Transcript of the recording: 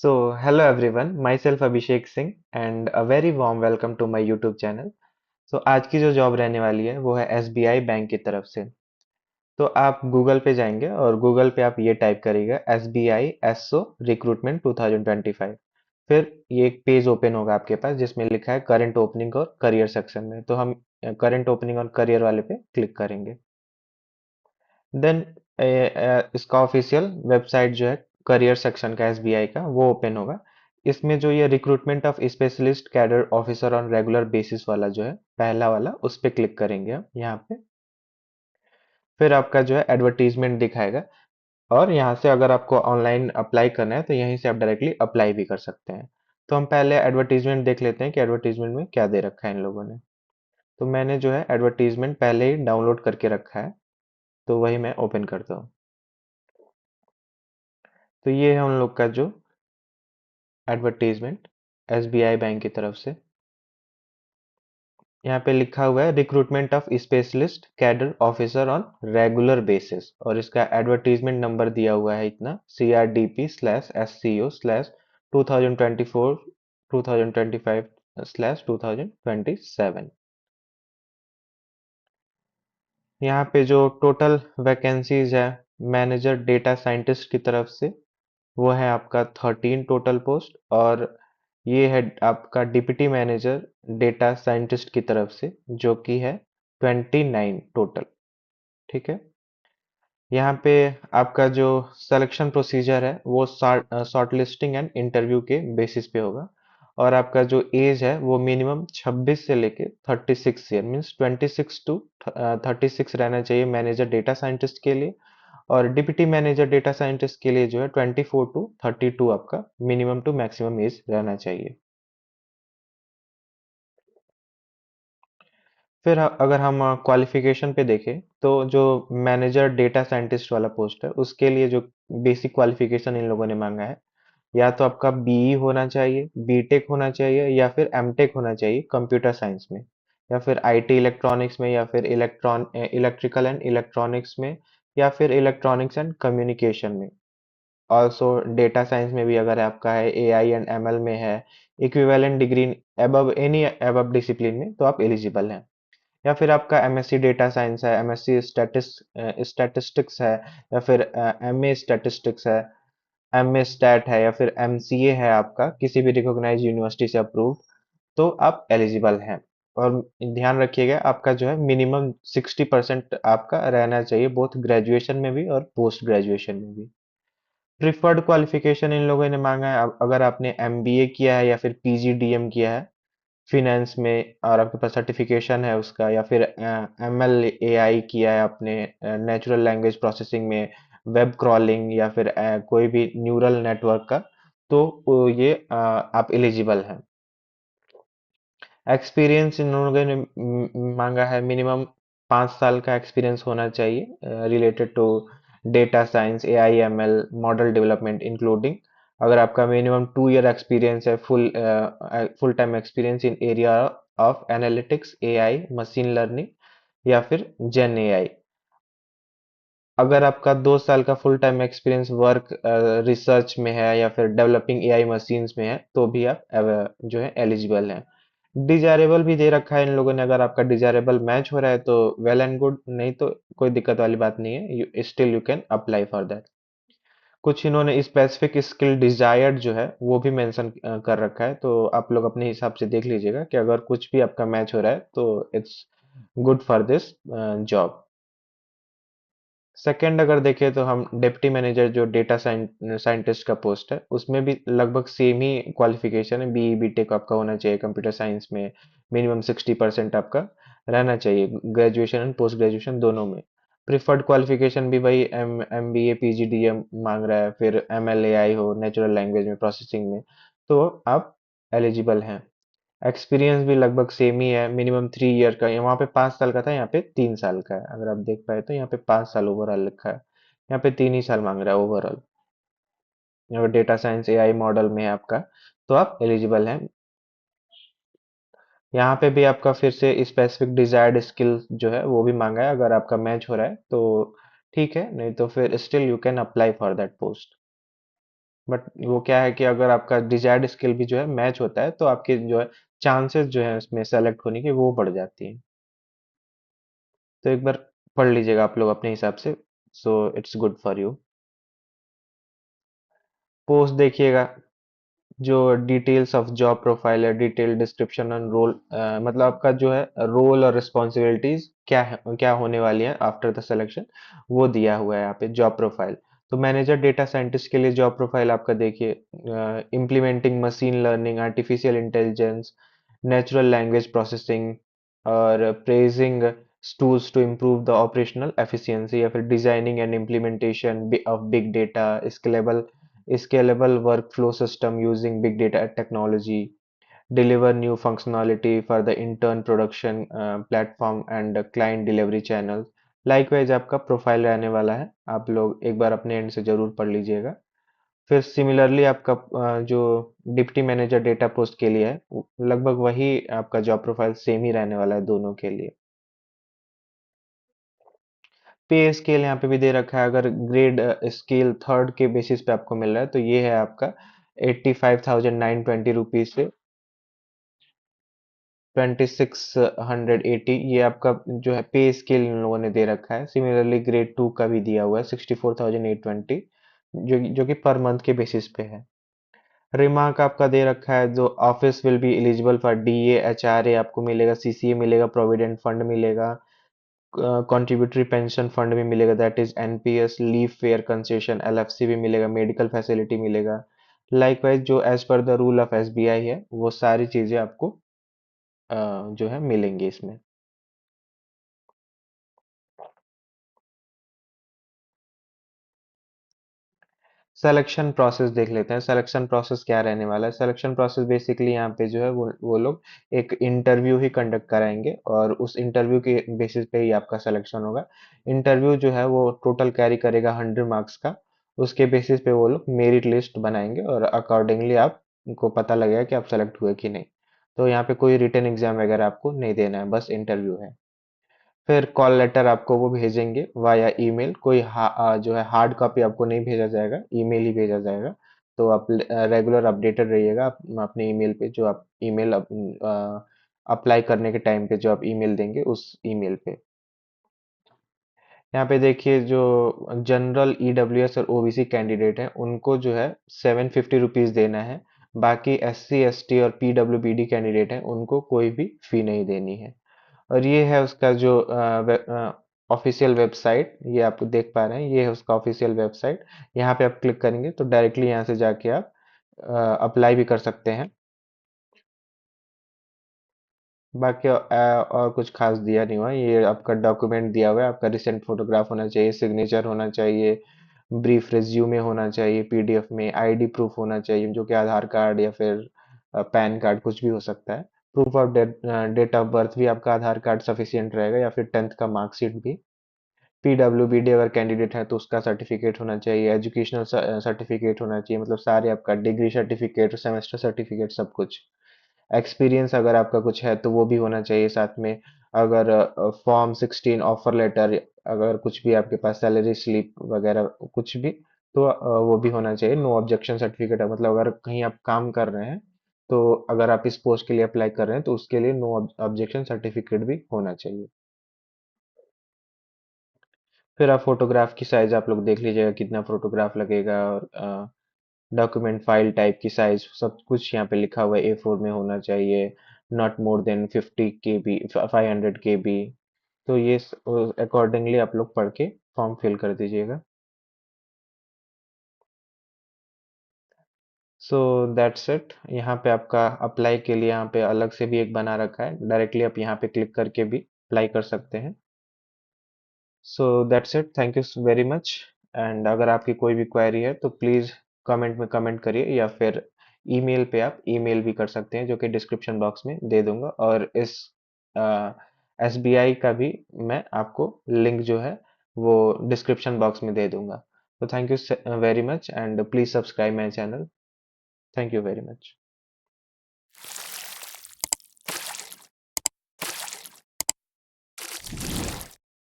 Hello everyone, myself Abhishek Singh and a very warm welcome to my YouTube channel. आज की जो job रहने वाली है वो है SBI बैंक की तरफ से। तो आप गूगल पे जाएंगे और गूगल पे आप ये टाइप करिएगा SBI SO रिक्रूटमेंट 2025। फिर ये एक पेज ओपन होगा आपके पास जिसमें लिखा है करंट ओपनिंग और करियर सेक्शन में। तो हम करंट ओपनिंग और करियर वाले पे क्लिक करेंगे। देन इसका ऑफिशियल वेबसाइट जो है करियर सेक्शन का एसबीआई का वो ओपन होगा। इसमें जो ये recruitment of specialist cadre officer on regular basis वाला जो है पहला वाला उस पे क्लिक करेंगे हम यहाँ पे। फिर आपका जो है एडवर्टीजमेंट दिखाएगा और यहाँ से अगर आपको ऑनलाइन अप्लाई करना है तो यहीं से आप डायरेक्टली अप्लाई भी कर सकते हैं। तो हम पहले एडवर्टीजमेंट देख लेते हैं कि एडवर्टीजमेंट में क्या दे रखा है इन लोगों ने। तो मैंने जो है एडवर्टीजमेंट पहले ही डाउनलोड करके रखा है, तो वही मैं ओपन करता हूँ। तो ये है उन लोग का जो एडवर्टीजमेंट एसबीआई बैंक की तरफ से। यहाँ पे लिखा हुआ है recruitment of specialist cadre officer on regular basis और इसका एडवर्टीजमेंट नंबर दिया हुआ है इतना CRDP/SCO/2024-2025/2027। यहाँ पे जो टोटल वैकेंसीज है मैनेजर डेटा साइंटिस्ट की तरफ से वो है आपका 13 टोटल पोस्ट, और ये है आपका डिप्टी मैनेजर डेटा साइंटिस्ट की तरफ से जो कि है 29 टोटल। ठीक है। यहाँ पे आपका जो सिलेक्शन प्रोसीजर है वो शॉर्ट लिस्टिंग एंड इंटरव्यू के बेसिस पे होगा। और आपका जो एज है वो मिनिमम 26 से लेके 36 ईयर मीन्स 26 टू 36 रहना चाहिए मैनेजर डेटा साइंटिस्ट के लिए। और डिप्टी मैनेजर डेटा साइंटिस्ट के लिए जो है 24 टू 32 आपका मिनिमम टू मैक्सिमम एज रहना चाहिए। फिर अगर हम क्वालिफिकेशन पे देखें तो जो मैनेजर डेटा साइंटिस्ट वाला पोस्ट है उसके लिए जो बेसिक क्वालिफिकेशन इन लोगों ने मांगा है, या तो आपका बीई होना चाहिए, बीटेक होना चाहिए, या फिर एमटेक होना चाहिए कंप्यूटर साइंस में, या फिर आईटी इलेक्ट्रॉनिक्स में, या फिर इलेक्ट्रिकल एंड इलेक्ट्रॉनिक्स में, या फिर इलेक्ट्रॉनिक्स एंड कम्युनिकेशन में। ऑल्सो डेटा साइंस में भी अगर आपका है एआई एंड एमएल में है equivalent degree above any above discipline में तो आप एलिजिबल हैं। या फिर आपका एमएससी डेटा साइंस है, एमएससी स्टैटिस्टिक्स है, या फिर एमए स्टैटिस्टिक्स है, एमए स्टैट है, या फिर एमसीए है आपका किसी भी रिकॉग्नाइज यूनिवर्सिटी से अप्रूव्ड, तो आप एलिजिबल हैं। और ध्यान रखिएगा आपका जो है मिनिमम 60% आपका रहना चाहिए बोथ ग्रेजुएशन में भी और पोस्ट ग्रेजुएशन में भी। प्रिफर्ड क्वालिफिकेशन इन लोगों ने मांगा है अगर आपने एमबीए किया है या फिर पीजीडीएम किया है फिनेंस में और आपके पास सर्टिफिकेशन है उसका, या फिर एमएल एआई किया है आपने नेचुरल लैंग्वेज प्रोसेसिंग में, वेब क्रॉलिंग, या फिर कोई भी न्यूरल नेटवर्क का, तो ये आप एलिजिबल हैं। एक्सपीरियंस इन लोगों ने मांगा है मिनिमम 5 साल का एक्सपीरियंस होना चाहिए related to data science AI ML model development including. अगर आपका मिनिमम 2 ईयर एक्सपीरियंस है full time experience in area of analytics AI machine learning या फिर जेन AI। अगर आपका 2 साल का full time experience work research में है या फिर डेवलपिंग AI मशीन्स में है तो भी आप जो है एलिजिबल हैं। डिजायरेबल भी दे रखा है इन लोगों ने, अगर आपका डिजायरेबल मैच हो रहा है तो वेल एंड गुड, नहीं तो कोई दिक्कत वाली बात नहीं है, still you can apply for that. कुछ इन्होंने स्पेसिफिक स्किल डिजायर्ड जो है वो भी मेंशन कर रखा है, तो आप लोग अपने हिसाब से देख लीजिएगा कि अगर कुछ भी आपका मैच हो रहा है तो it's good for this job. Second अगर देखें तो हम डिप्टी मैनेजर जो डेटा साइंटिस्ट का पोस्ट है उसमें भी लगभग सेम ही क्वालिफिकेशन है, बीई बीटेक आपका होना चाहिए कंप्यूटर साइंस में, मिनिमम 60% आपका रहना चाहिए ग्रेजुएशन एंड पोस्ट ग्रेजुएशन दोनों में। प्रिफर्ड क्वालिफिकेशन भी वही एम बी ए पीजीडीएम मांग रहा है, फिर एम एल ए आई हो नेचुरल लैंग्वेज में प्रोसेसिंग में, तो आप एलिजिबल हैं। एक्सपीरियंस भी लगभग सेम ही है, मिनिमम 3 ईयर का, वहाँ पे 5 साल का था, यहाँ पे 3 साल का है। अगर आप देख पाए तो यहाँ पे 5 साल ओवरऑल लिखा है, यहाँ पे 3 ही साल मांग रहा है ओवरऑल। यहाँ पे डेटा साइंस AI मॉडल में है आपका, तो आप एलिजिबल हैं। यहाँ पे भी आपका फिर से स्पेसिफिक डिजायर्ड स्किल जो है वो भी मांगा है, अगर आपका मैच हो रहा है तो ठीक है, नहीं तो फिर still you can apply for that post. But वो क्या है कि अगर आपका डिजायर्ड स्किल भी जो है मैच होता है तो आपके जो है चांसेस जो है उसमें सेलेक्ट होने की वो बढ़ जाती है। तो एक बार पढ़ लीजिएगा आप लोग अपने हिसाब से। So it's good for you. Post देखिएगा, जो डिटेल्स ऑफ जॉब प्रोफाइल है, डिटेल डिस्क्रिप्शन एंड रोल, मतलब आपका जो है रोल और रिस्पॉन्सिबिलिटीज क्या है, क्या होने वाली है आफ्टर द सिलेक्शन, वो दिया हुआ है यहाँ पे जॉब प्रोफाइल। तो मैनेजर डेटा साइंटिस्ट के लिए जॉब प्रोफाइल आपका देखिए, implementing machine learning, artificial intelligence, natural language processing और parsing tools to improve the operational efficiency, या फिर designing and implementation of big data, scalable workflow system using big data technology, deliver new functionality for the intern production platform and client delivery channel। Likewise आपका profile रहने वाला है, आप लोग एक बार अपने एंड से जरूर पढ़ लीजिएगा। फिर सिमिलरली आपका जो डिप्टी मैनेजर डेटा पोस्ट के लिए है, लगभग वही आपका जॉब प्रोफाइल सेम ही रहने वाला है दोनों के लिए। पे स्केल यहाँ पे भी दे रखा है, अगर ग्रेड स्केल थर्ड के बेसिस पे आपको मिल रहा है तो ये है आपका 85,920 से 2680, ये आपका जो है पे स्केल इन लोगों ने दे रखा है। सिमिलरली ग्रेड टू का भी दिया हुआ है 64,820, जो कि पर मंथ के बेसिस पे है। रिमार्क आपका दे रखा है, जो office will be eligible for DA, HRA आपको मिलेगा, सीसीए मिलेगा, प्रोविडेंट फंड मिलेगा, कंट्रीब्यूटरी पेंशन फंड भी मिलेगा, that is NPS, leave fare concession, LFC भी मिलेगा, मेडिकल फैसिलिटी मिलेगा। लाइकवाइज जो as per the rule of SBI है वो सारी चीजें आपको जो है मिलेंगी इसमें। सिलेक्शन प्रोसेस देख लेते हैं, सिलेक्शन प्रोसेस क्या रहने वाला है। सिलेक्शन प्रोसेस बेसिकली यहाँ पे जो है वो लोग एक इंटरव्यू ही कंडक्ट कराएंगे और उस इंटरव्यू के बेसिस पे ही आपका सिलेक्शन होगा। इंटरव्यू जो है वो टोटल कैरी करेगा 100 मार्क्स का। उसके बेसिस पे वो लोग मेरिट लिस्ट बनाएंगे और अकॉर्डिंगली आपको पता लगेगा कि आप सेलेक्ट हुए कि नहीं। तो यहाँ पे कोई रिटन एग्जाम वगैरह आपको नहीं देना है, बस इंटरव्यू है। फिर कॉल लेटर आपको वो भेजेंगे वाया ईमेल, कोई जो है हार्ड कॉपी आपको नहीं भेजा जाएगा, ईमेल ही भेजा जाएगा। तो आप रेगुलर अपडेटेड रहिएगा अपने ईमेल पे, जो आप ईमेल अप्लाई करने के टाइम पे जो आप ईमेल देंगे उस ईमेल पे। यहाँ पे देखिए, जो जनरल ईडब्ल्यूएस और ओबीसी कैंडिडेट हैं उनको जो है 750 रुपीज देना है। बाकी एससी एसटी और पीडब्ल्यूबीडी कैंडिडेट हैं उनको कोई भी फी नहीं देनी है। और ये है उसका जो ऑफिशियल वेबसाइट, ये आप देख पा रहे हैं, ये है उसका ऑफिशियल वेबसाइट। यहाँ पे आप क्लिक करेंगे तो डायरेक्टली यहाँ से जाके आप अप्लाई भी कर सकते हैं। बाकी और कुछ खास दिया नहीं हुआ, ये आपका डॉक्यूमेंट दिया हुआ है, आपका रिसेंट फोटोग्राफ होना चाहिए, सिग्नेचर होना चाहिए, ब्रीफ रिज्यूमे होना चाहिए पीडीएफ में, आईडी प्रूफ होना चाहिए जो कि आधार कार्ड या फिर पैन कार्ड कुछ भी हो सकता है। Proof of date of birth भी आपका आधार कार्ड सफिशियंट रहेगा या फिर 10th का मार्कशीट भी। पीडब्ल्यूबीडी अगर कैंडिडेट है तो उसका सर्टिफिकेट होना चाहिए, एजुकेशनल सर्टिफिकेट होना चाहिए, मतलब सारे आपका डिग्री सर्टिफिकेट, सेमेस्टर सर्टिफिकेट, सब कुछ। एक्सपीरियंस अगर आपका कुछ है तो वो भी होना चाहिए साथ में। अगर फॉर्म 16 ऑफर लेटर, अगर कुछ भी आपके पास सैलरी स्लिप वगैरह कुछ भी, तो वो भी होना चाहिए। नो ऑब्जेक्शन सर्टिफिकेट है, मतलब अगर कहीं आप काम कर रहे हैं तो अगर आप इस पोस्ट के लिए अप्लाई कर रहे हैं तो उसके लिए नो ऑब्जेक्शन सर्टिफिकेट भी होना चाहिए। फिर आप फोटोग्राफ की साइज आप लोग देख लीजिएगा कितना फोटोग्राफ लगेगा, और डॉक्यूमेंट फाइल टाइप की साइज सब कुछ यहाँ पे लिखा हुआ है, A4 में होना चाहिए, not more than 50 KB, 500 KB। तो ये अकॉर्डिंगली आप लोग पढ़ के फॉर्म फिल कर दीजिएगा। So that's it. यहाँ पे आपका अप्लाई के लिए यहाँ पे अलग से भी एक बना रखा है, डायरेक्टली आप यहाँ पे क्लिक करके भी अप्लाई कर सकते हैं। So that's it, thank you very much. And अगर आपकी कोई भी क्वेरी है तो प्लीज़ कमेंट में कमेंट करिए, या फिर ईमेल पे आप ईमेल भी कर सकते हैं जो कि डिस्क्रिप्शन बॉक्स में दे दूंगा, और इस एसबीआई का भी मैं आपको लिंक जो है वो डिस्क्रिप्शन बॉक्स में दे दूंगा। तो thank you very much and please subscribe my channel. Thank you very much.